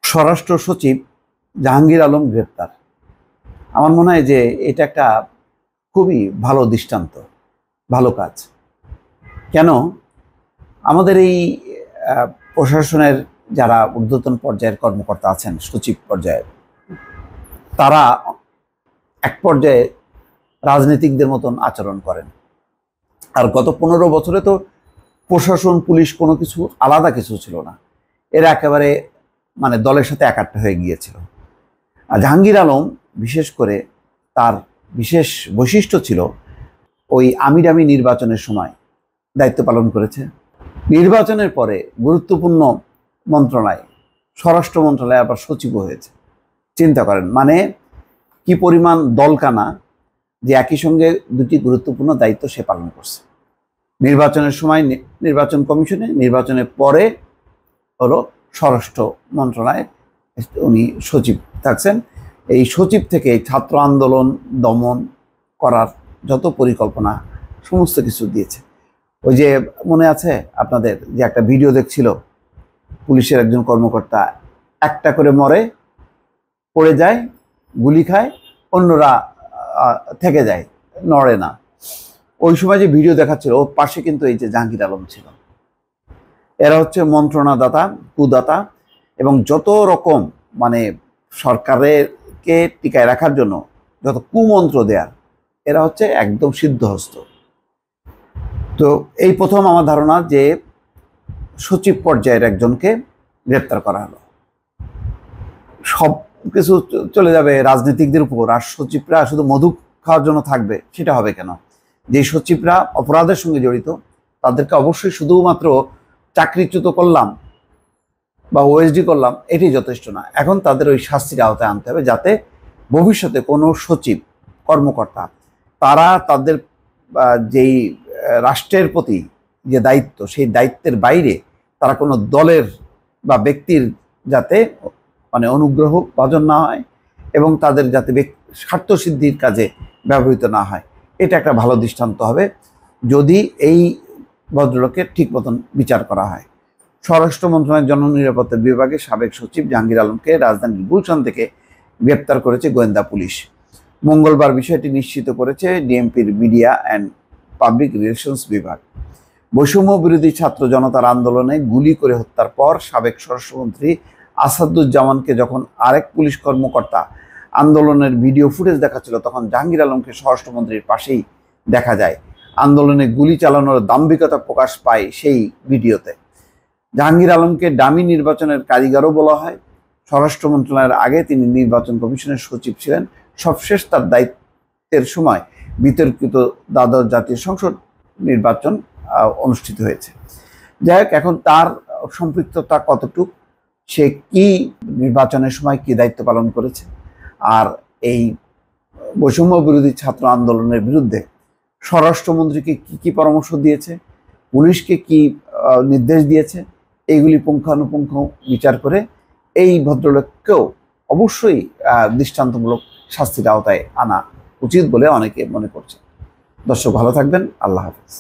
স্বরাষ্ট্র সচিব জাহাঙ্গীর আলম গ্রেপ্তার। আমার মনে হয় যে এটা একটা খুবই ভালো দৃষ্টান্ত, ভালো কাজ। কেন? আমাদের এই প্রশাসনের যারা ঊর্ধ্বতন পর্যায়ের কর্মকর্তা আছেন, সচিব পর্যায়ের, তারা এক পর্যায়ে রাজনীতিকদের মতন আচরণ করেন। আর গত 15 বছরে তো প্রশাসন, পুলিশ কোনো কিছু আলাদা কিছু ছিল না, এরা একেবারে দলের সাথে একাট্টা হয়ে গিয়েছিল। আর জাহাঙ্গীর আলম বিশেষ করে তার বিশেষ বৈশিষ্ট্য ছিল ওই আমিরামি নির্বাচনের সময় দায়িত্ব পালন করেছে। নির্বাচনের পরে গুরুত্বপূর্ণ মন্ত্রণালয়, স্বরাষ্ট্র মন্ত্রণালয় আবার সচিবও হয়েছে। চিন্তা করেন কি পরিমাণ দলকানা, যে একই সঙ্গে দুটি গুরুত্বপূর্ণ দায়িত্ব সে পালন করছে। নির্বাচনের সময় নির্বাচন কমিশনে, নির্বাচনের পরে হলো স্বরাষ্ট্র মন্ত্রণালয়ে উনি সচিব থাকছেন। এই সচিব থেকে ছাত্র আন্দোলন দমন করার যত পরিকল্পনা সমস্ত কিছু দিয়েছে। ওই যে মনে আছে আপনাদের যে একটা ভিডিও দেখছিল, পুলিশের একজন কর্মকর্তা একটা করে মরে, পড়ে যায়, গুলি খায়, অন্যরা থেকে যায়, নড়ে না। ওই সময় যে ভিডিও দেখাচ্ছিল, ওর পাশে কিন্তু এই যে জাহাঙ্গীর আলম ছিল। এরা হচ্ছে মন্ত্রণাদাতা, কুদাতা, এবং যত রকম সরকারকে টিকায় রাখার জন্য যত কুমন্ত্র দেয়ার, এরা হচ্ছে একদম সিদ্ধহস্ত। তো এই প্রথম আমার ধারণা যে সচিব পর্যায়ের একজনকে গ্রেপ্তার করা হলো। সব কিছু চলে যাবে রাজনীতিকদের উপর, আর সচিবরা শুধু মধু খাওয়ার জন্য থাকবে, সেটা হবে কেন? যে সচিবরা অপরাধের সঙ্গে জড়িত, তাদেরকে অবশ্যই শুধুমাত্র চাকরিচ্যুত করলাম বা ওএসডি করলাম এটি যথেষ্ট না। এখন তাদের ওই শাস্তির আওতায় আনতে হবে, যাতে ভবিষ্যতে কোনো সচিব কর্মকর্তা তারা তাদের যেই রাষ্ট্রের প্রতি যে দায়িত্ব, সেই দায়িত্বের বাইরে তারা কোনো দলের বা ব্যক্তির যাতে অনুগ্রহ ভাজন না হয়, এবং তাদের যাতে স্বার্থসিদ্ধির কাজে ব্যবহৃত না হয়। এটা একটা ভালো দৃষ্টান্ত হবে যদি এই ভদ্রলোকের ঠিক মতন বিচার করা হয়। স্বরাষ্ট্র মন্ত্রণালয়ের জননিরাপত্তা বিভাগের সাবেক সচিব জাহাঙ্গীর আলমকে রাজধানীর গুলশান থেকে গ্রেপ্তার করেছে গোয়েন্দা পুলিশ। মঙ্গলবার বিষয়টি নিশ্চিত করেছে ডিএমপির মিডিয়া অ্যান্ড পাবলিক রিলেশনস বিভাগ। বৈষম্য বিরোধী ছাত্র জনতার আন্দোলনে গুলি করে হত্যার পর সাবেক স্বরাষ্ট্রমন্ত্রী আসাদুজ্জামানকে যখন আরেক পুলিশ কর্মকর্তা আন্দোলনের ভিডিও ফুটেজ দেখাচ্ছিল, তখন জাহাঙ্গীর আলমকে স্বরাষ্ট্রমন্ত্রীর পাশেই দেখা যায়। আন্দোলনে গুলি চালানোর দাম্ভিকতা প্রকাশ পায় সেই ভিডিওতে। জাহাঙ্গীর আলমকে ডামি নির্বাচনের কারিগরও বলা হয়। স্বরাষ্ট্র মন্ত্রণালয়ের আগে তিনি নির্বাচন কমিশনের সচিব ছিলেন। সবশেষ তার দায়িত্বের সময় বিতর্কিত দ্বাদশ জাতীয় সংসদ নির্বাচন অনুষ্ঠিত হয়েছে। যাই হোক, এখন তার সম্পৃক্ততা কতটুকু, সে কি নির্বাচনের সময় কি দায়িত্ব পালন করেছে, আর এই বৈষম্য বিরোধী ছাত্র আন্দোলনের বিরুদ্ধে স্বরাষ্ট্রমন্ত্রীকে কি পরামর্শ দিয়েছে, পুলিশকে কি নির্দেশ দিয়েছে, এইগুলি পুঙ্খানুপুঙ্খ বিচার করে এই ভদ্রলোককেও অবশ্যই দৃষ্টান্তমূলক শাস্তির আওতায় আনা উচিত বলে অনেকে মনে করছে। দর্শক, ভালো থাকবেন। আল্লাহ হাফেজ।